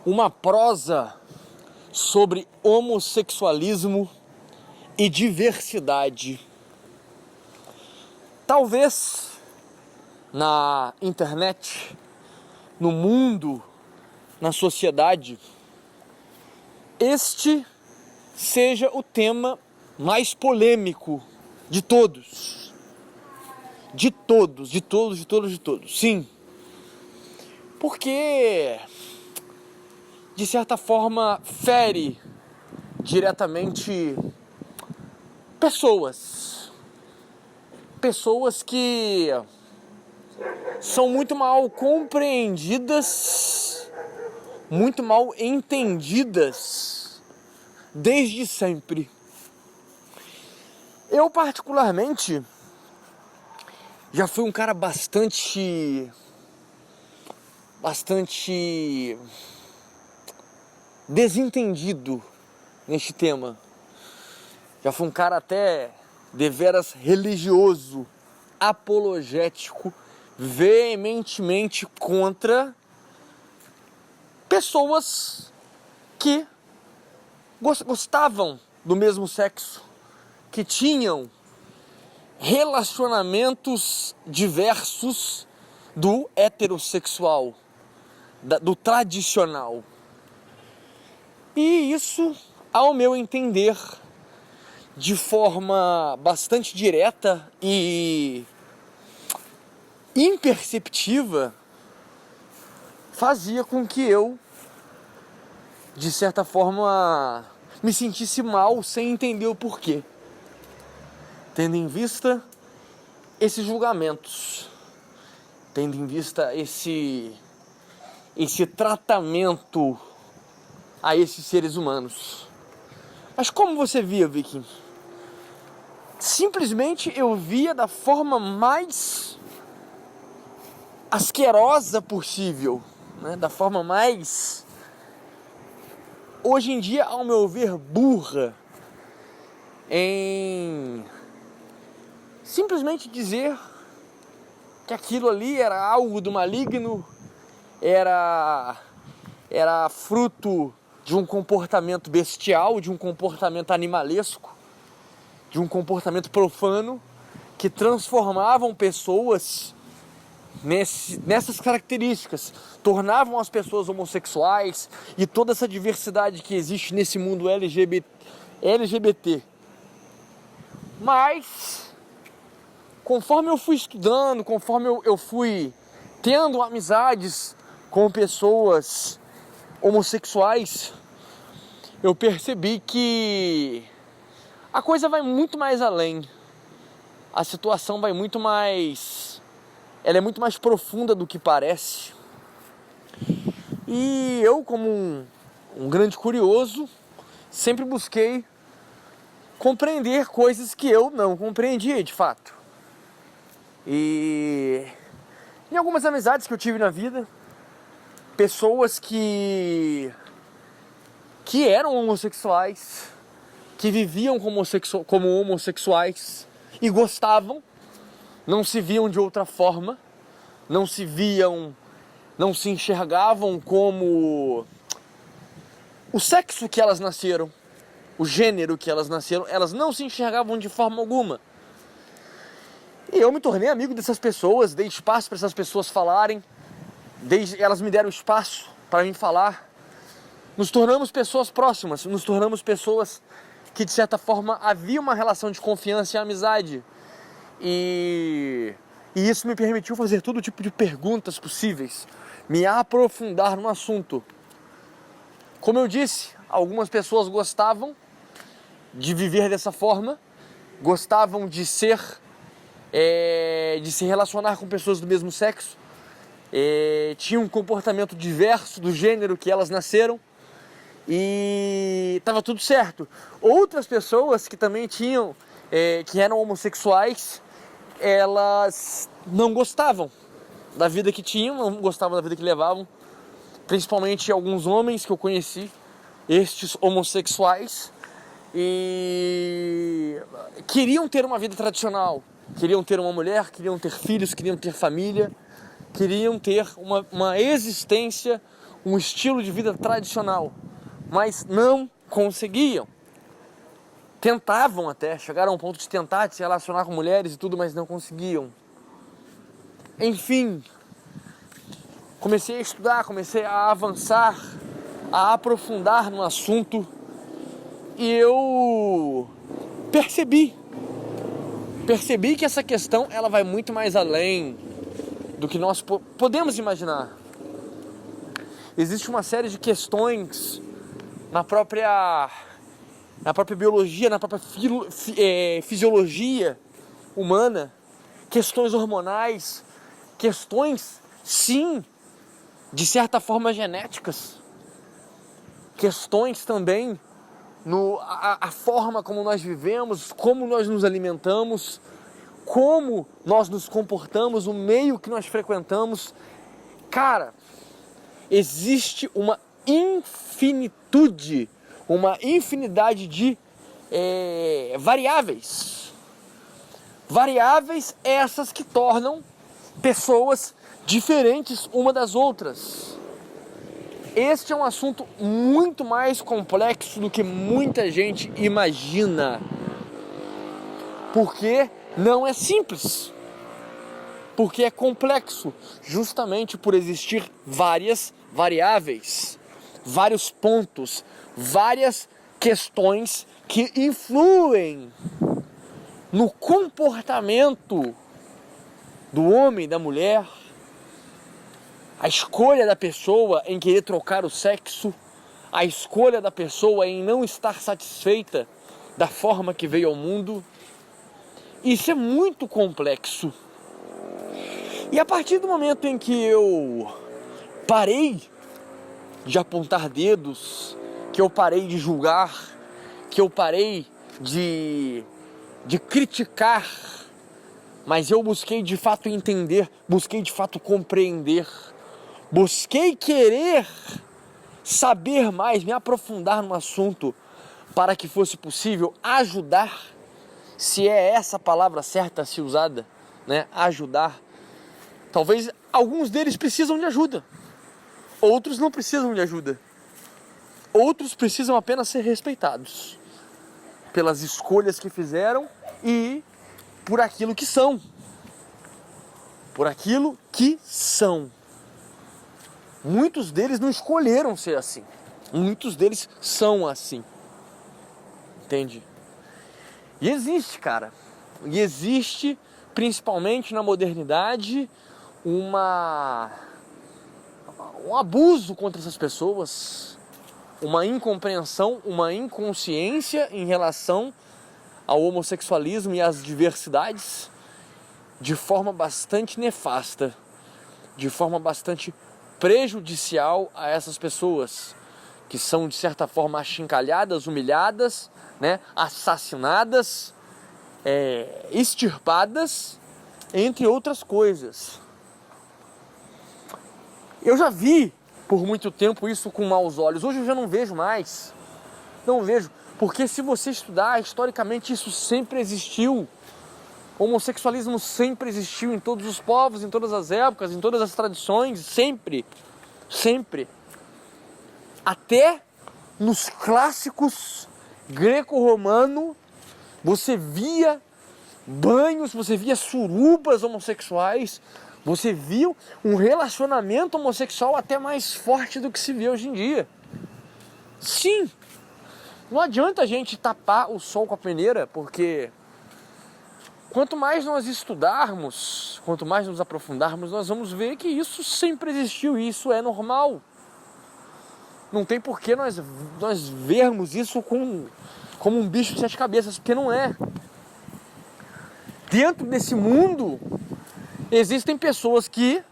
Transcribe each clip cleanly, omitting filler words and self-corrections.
uma prosa sobre homossexualismo e diversidade. Talvez na internet, no mundo, na sociedade, este seja o tema mais polêmico de todos. De todos. Sim. Porque, de certa forma, fere diretamente pessoas que são muito mal compreendidas, muito mal entendidas desde sempre. Eu, particularmente, já fui um cara bastante desentendido neste tema. Já fui um cara até deveras religioso, apologético, veementemente contra pessoas que gostavam do mesmo sexo, que tinham relacionamentos diversos do heterossexual, do tradicional. E isso, ao meu entender, de forma bastante direta e imperceptiva, fazia com que eu, de certa forma, me sentisse mal sem entender o porquê. Tendo em vista esses julgamentos, tendo em vista esse tratamento a esses seres humanos. Mas como você via, Viking? Simplesmente eu via da forma mais asquerosa possível, né? Da forma mais, hoje em dia, ao meu ver, burra, em simplesmente dizer que aquilo ali era algo do maligno, era fruto de um comportamento bestial, de um comportamento animalesco, de um comportamento profano, que transformavam pessoas nessas características, tornavam as pessoas homossexuais e toda essa diversidade que existe nesse mundo LGBT. Mas, conforme eu fui estudando, conforme eu fui tendo amizades com pessoas homossexuais, eu percebi que a coisa vai muito mais além. A situação vai muito mais... Ela é muito mais profunda do que parece. E eu, como um grande curioso, sempre busquei compreender coisas que eu não compreendia de fato. E em algumas amizades que eu tive na vida, pessoas que eram homossexuais, que viviam como homossexuais e gostavam, não se viam de outra forma, não se enxergavam como o sexo que elas nasceram, o gênero que elas nasceram, elas não se enxergavam de forma alguma. E eu me tornei amigo dessas pessoas, dei espaço para essas pessoas falarem, elas me deram espaço para mim falar. Nos tornamos pessoas próximas, nos tornamos pessoas que, de certa forma, havia uma relação de confiança e amizade. E isso me permitiu fazer todo tipo de perguntas possíveis, me aprofundar no assunto. Como eu disse, algumas pessoas gostavam de viver dessa forma, gostavam de se relacionar com pessoas do mesmo sexo, tinham um comportamento diverso do gênero que elas nasceram, e estava tudo certo. Outras pessoas que também que eram homossexuais, elas não gostavam da vida que tinham, não gostavam da vida que levavam, principalmente alguns homens que eu conheci, estes homossexuais, e queriam ter uma vida tradicional, queriam ter uma mulher, queriam ter filhos, queriam ter família, queriam ter uma existência um estilo de vida tradicional, mas não conseguiam. Tentavam até, chegaram a um ponto de tentar de se relacionar com mulheres e tudo, mas não conseguiam. Enfim, comecei a estudar, comecei a avançar, a aprofundar no assunto e eu percebi que essa questão ela vai muito mais além do que nós podemos imaginar. Existe uma série de questões na própria biologia, na própria fisiologia humana, questões hormonais, questões, sim, de certa forma genéticas, questões também a forma como nós vivemos, como nós nos alimentamos, como nós nos comportamos, o meio que nós frequentamos. Cara, existe uma infinidade de variáveis. Variáveis essas que tornam pessoas diferentes uma das outras. Este é um assunto muito mais complexo do que muita gente imagina. Porque não é simples. Porque é complexo, justamente por existir várias variáveis, vários pontos, várias questões que influem no comportamento do homem, da mulher, a escolha da pessoa em querer trocar o sexo, a escolha da pessoa em não estar satisfeita da forma que veio ao mundo. Isso é muito complexo. E a partir do momento em que eu parei de apontar dedos, que eu parei de julgar, que eu parei de criticar, mas eu busquei de fato entender, busquei de fato compreender, busquei querer saber mais, me aprofundar no assunto para que fosse possível ajudar, se é essa a palavra certa a ser usada, né? Ajudar. Talvez alguns deles precisam de ajuda, outros não precisam de ajuda, outros precisam apenas ser respeitados pelas escolhas que fizeram e por aquilo que são. Por aquilo que são. Muitos deles não escolheram ser assim. Muitos deles são assim. Entende? E existe, cara. E existe, principalmente na modernidade, um abuso contra essas pessoas, uma incompreensão, uma inconsciência em relação ao homossexualismo e às diversidades de forma bastante nefasta, de forma bastante prejudicial a essas pessoas que são de certa forma achincalhadas, humilhadas, né, assassinadas, extirpadas, entre outras coisas. Eu já vi por muito tempo isso com maus olhos. Hoje eu já não vejo mais. Não vejo. Porque se você estudar, historicamente isso sempre existiu. O homossexualismo sempre existiu em todos os povos, em todas as épocas, em todas as tradições, sempre. Sempre. Até nos clássicos greco-romano, você via banhos, você via surubas homossexuais, você viu um relacionamento homossexual até mais forte do que se vê hoje em dia. Sim, não adianta a gente tapar o sol com a peneira, porque quanto mais nós estudarmos, quanto mais nos aprofundarmos, nós vamos ver que isso sempre existiu e isso é normal. Não tem por que nós vermos isso como um bicho de 7 cabeças, porque não é. Dentro desse mundo, existem pessoas que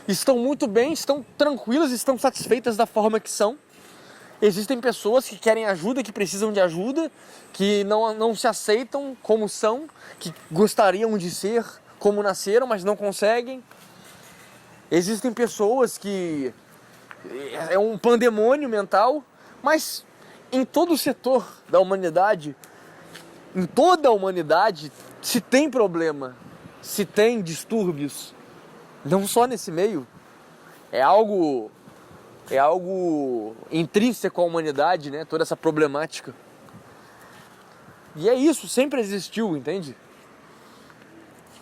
estão muito bem, estão tranquilas, estão satisfeitas da forma que são. Existem pessoas que querem ajuda, que precisam de ajuda, que não se aceitam como são, que gostariam de ser como nasceram, mas não conseguem. Existem pessoas que é um pandemônio mental, mas em todo o setor da humanidade, em toda a humanidade, se tem problema, se tem distúrbios, não só nesse meio, é algo é algo intrínseco à humanidade, né? Toda essa problemática. E é isso, sempre existiu, entende?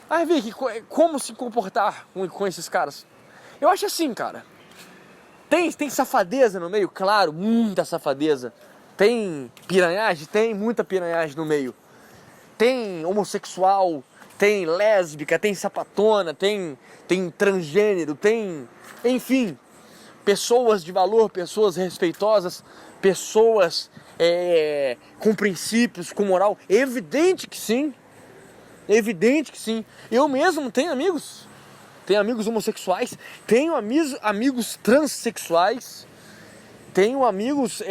Aí vê que como se comportar com esses caras. Eu acho assim, cara. Tem safadeza no meio? Claro, muita safadeza. Tem piranhagem? Tem muita piranhagem no meio. Tem homossexual, tem lésbica, tem sapatona, tem transgênero, tem... Enfim, pessoas de valor, pessoas respeitosas, pessoas com princípios, com moral. Evidente que sim. Evidente que sim. Eu mesmo tenho amigos homossexuais, tenho amigos transexuais, tenho amigos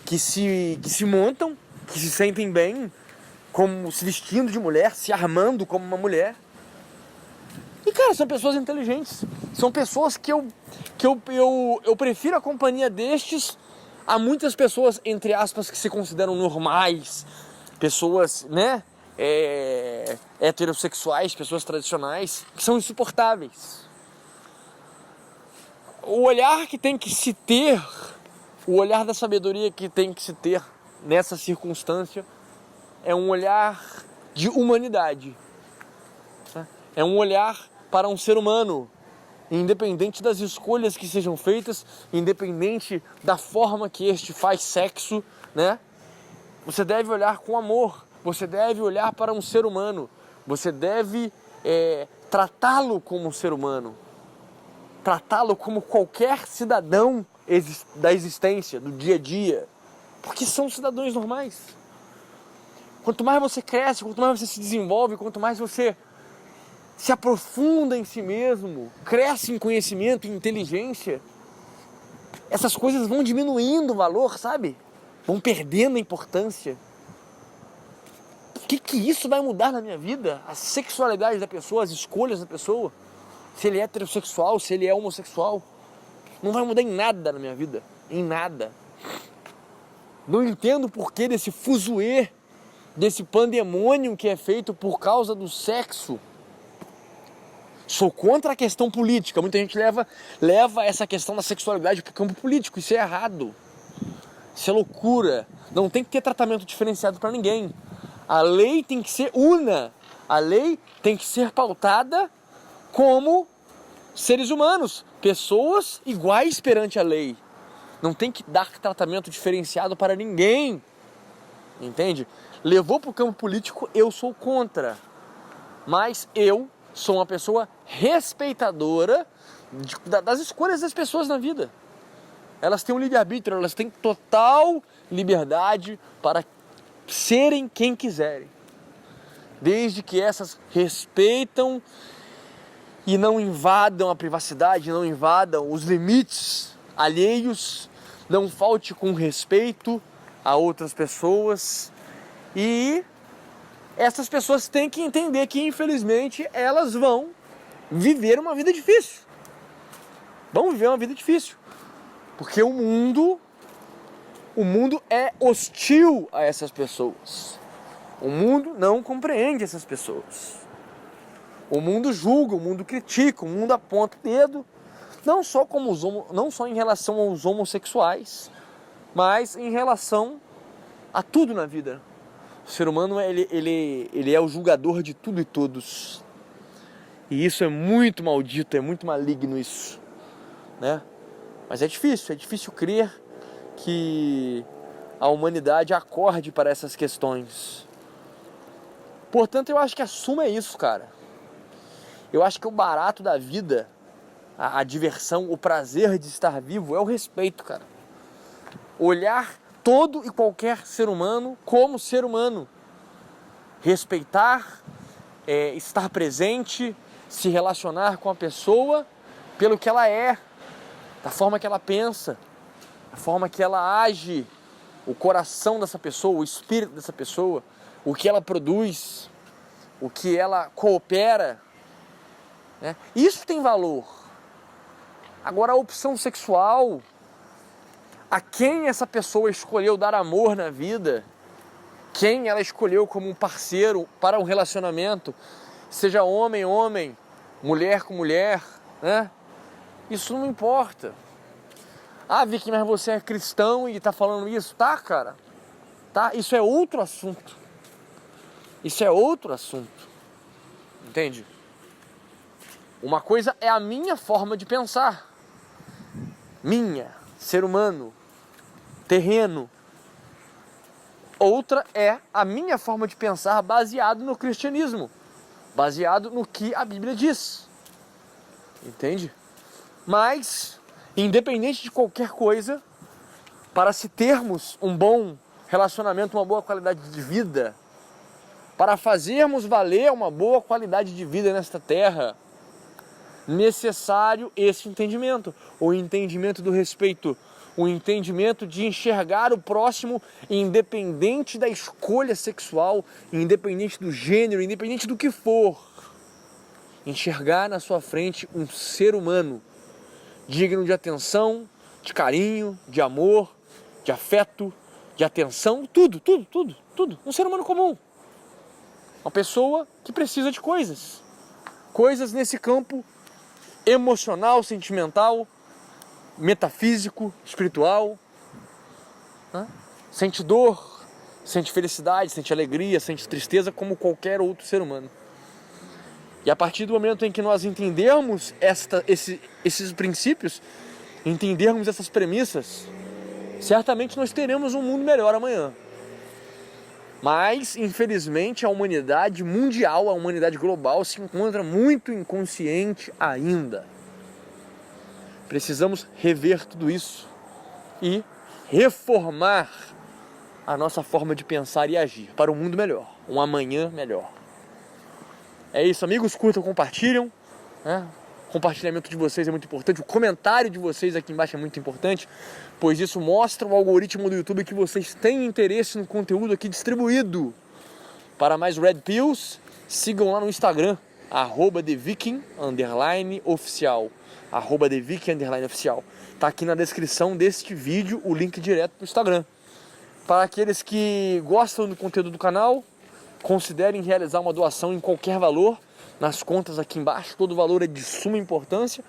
que se montam, que se sentem bem, como se vestindo de mulher, se armando como uma mulher. E cara, são pessoas inteligentes, são pessoas que eu prefiro a companhia destes a muitas pessoas, entre aspas, que se consideram normais, pessoas, né? Heterossexuais, pessoas tradicionais, que são insuportáveis. O olhar que tem que se ter, o olhar da sabedoria que tem que se ter nessa circunstância é um olhar de humanidade. É um olhar para um ser humano, independente das escolhas que sejam feitas, independente da forma que este faz sexo, né? Você deve olhar com amor. Você deve olhar para um ser humano. Você deve tratá-lo como um ser humano. Tratá-lo como qualquer cidadão da existência, do dia a dia. Porque são cidadãos normais. Quanto mais você cresce, quanto mais você se desenvolve, quanto mais você se aprofunda em si mesmo, cresce em conhecimento e inteligência, essas coisas vão diminuindo o valor, sabe? Vão perdendo a importância. O que isso vai mudar na minha vida? A sexualidade da pessoa, as escolhas da pessoa. Se ele é heterossexual, se ele é homossexual. Não vai mudar em nada na minha vida. Em nada. Não entendo o porquê desse fuzuê, desse pandemônio que é feito por causa do sexo. Sou contra a questão política. Muita gente leva essa questão da sexualidade para o campo político. Isso é errado. Isso é loucura. Não tem que ter tratamento diferenciado para ninguém. A lei tem que ser una. A lei tem que ser pautada como seres humanos. Pessoas iguais perante a lei. Não tem que dar tratamento diferenciado para ninguém. Entende? Levou para o campo político, eu sou contra. Mas eu sou uma pessoa respeitadora das escolhas das pessoas na vida. Elas têm um livre-arbítrio, elas têm total liberdade para serem quem quiserem, desde que essas respeitam e não invadam a privacidade, não invadam os limites alheios, não falte com respeito a outras pessoas. E essas pessoas têm que entender que, infelizmente, elas vão viver uma vida difícil. Vão viver uma vida difícil, porque o mundo é hostil a essas pessoas. O mundo não compreende essas pessoas. O mundo julga, o mundo critica, o mundo aponta o dedo, não só em relação aos homossexuais, mas em relação a tudo na vida. O ser humano ele é o julgador de tudo e todos. E isso é muito maldito, é muito maligno isso, né? Mas é difícil crer que a humanidade acorde para essas questões. Portanto, eu acho que a suma é isso, cara. Eu acho que o barato da vida, a diversão, o prazer de estar vivo é o respeito, cara. Olhar todo e qualquer ser humano como ser humano. Respeitar, estar presente, se relacionar com a pessoa pelo que ela é, da forma que ela pensa, a forma que ela age, o coração dessa pessoa, o espírito dessa pessoa, o que ela produz, o que ela coopera, né? Isso tem valor. Agora a opção sexual, a quem essa pessoa escolheu dar amor na vida, quem ela escolheu como um parceiro para um relacionamento, seja homem, mulher com mulher, né? Isso não importa. Ah, Vicky, mas você é cristão e tá falando isso? Tá, cara. Tá? Isso é outro assunto. Isso é outro assunto. Entende? Uma coisa é a minha forma de pensar. Minha, ser humano, terreno. Outra é a minha forma de pensar baseado no cristianismo. Baseado no que a Bíblia diz. Entende? Mas, independente de qualquer coisa, para se termos um bom relacionamento, uma boa qualidade de vida, para fazermos valer uma boa qualidade de vida nesta terra, necessário esse entendimento, o entendimento do respeito, o entendimento de enxergar o próximo independente da escolha sexual, independente do gênero, independente do que for. Enxergar na sua frente um ser humano digno de atenção, de carinho, de amor, de afeto, de atenção, tudo. Um ser humano comum. Uma pessoa que precisa de coisas. Coisas nesse campo emocional, sentimental, metafísico, espiritual. Né? Sente dor, sente felicidade, sente alegria, sente tristeza como qualquer outro ser humano. E a partir do momento em que nós entendermos esses princípios, entendermos essas premissas, certamente nós teremos um mundo melhor amanhã. Mas, infelizmente, a humanidade mundial, a humanidade global se encontra muito inconsciente ainda. Precisamos rever tudo isso e reformar a nossa forma de pensar e agir para um mundo melhor, um amanhã melhor. É isso, amigos, curtam, compartilham, né? O compartilhamento de vocês é muito importante, o comentário de vocês aqui embaixo é muito importante, pois isso mostra ao algoritmo do YouTube que vocês têm interesse no conteúdo aqui distribuído. Para mais Red Pills, sigam lá no Instagram, @TheViking_oficial, @TheViking_oficial. Tá aqui na descrição deste vídeo o link direto para o Instagram. Para aqueles que gostam do conteúdo do canal, considerem realizar uma doação em qualquer valor, nas contas aqui embaixo, todo valor é de suma importância,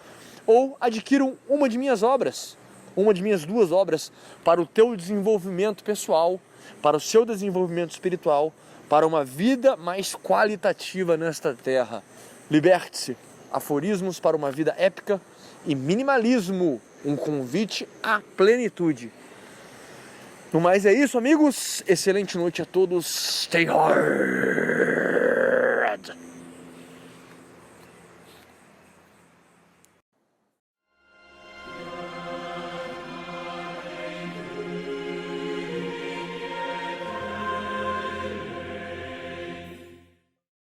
ou adquiram uma de minhas obras, uma de minhas 2 obras, para o teu desenvolvimento pessoal, para o seu desenvolvimento espiritual, para uma vida mais qualitativa nesta terra. Liberte-se, aforismos para uma vida épica e minimalismo, um convite à plenitude. No mais é isso, amigos. Excelente noite a todos. Stay hard.